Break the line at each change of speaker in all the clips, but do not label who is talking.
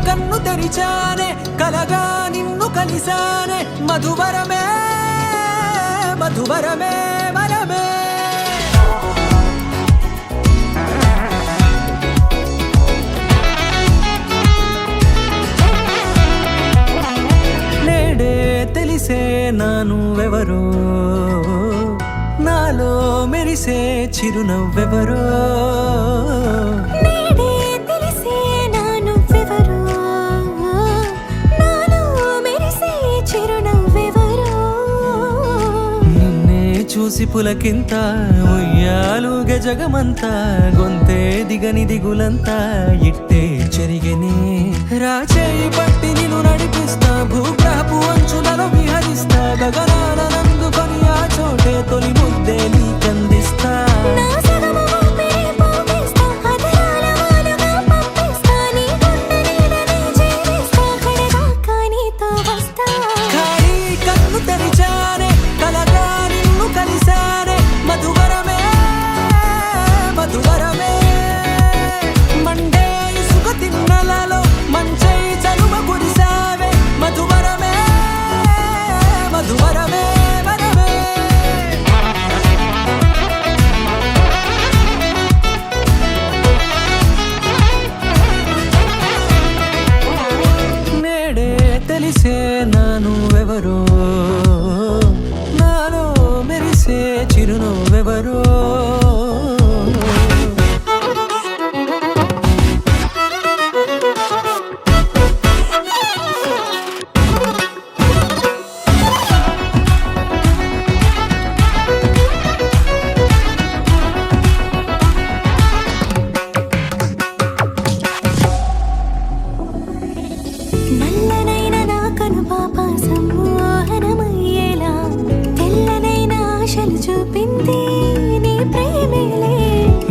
కన్ను తెరిచానే కలగా నిన్ను కలిసానే మధువరమే మధువరమే వరమే నేడే తెలిసే నానువెవరో నాలో మెరిసే చిరునవ్వెవరో చూసి పులకింత ఉయ్యాలుగ జగమంతా గొంతే దిగని దిగులంతా ఇట్టే చెరిగనే రాచేయి పట్టి నిన్ను నడిపిస్తా భూగ్రహపు అంచులలో విహరిస్తా గగనాల నందుకొని ఆ చోటే తొలి ముద్దే నీకందిస్తా తెలిసే నానువెవరో నాలో మెరిసే చిరునవ్వెవరో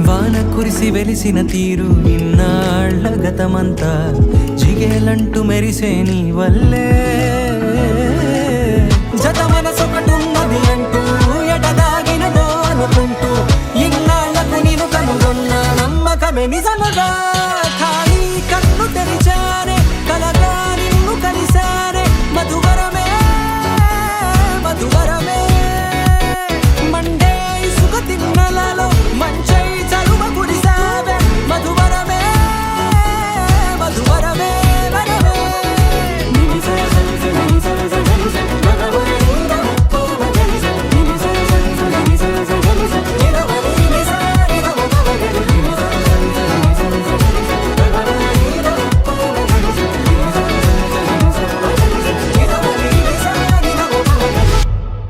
వాన కురిసి వెలిసిన తీరు ఇన్నాళ్ల గతమంతా జిగేలంటూ మెరిసే నీ వల్లే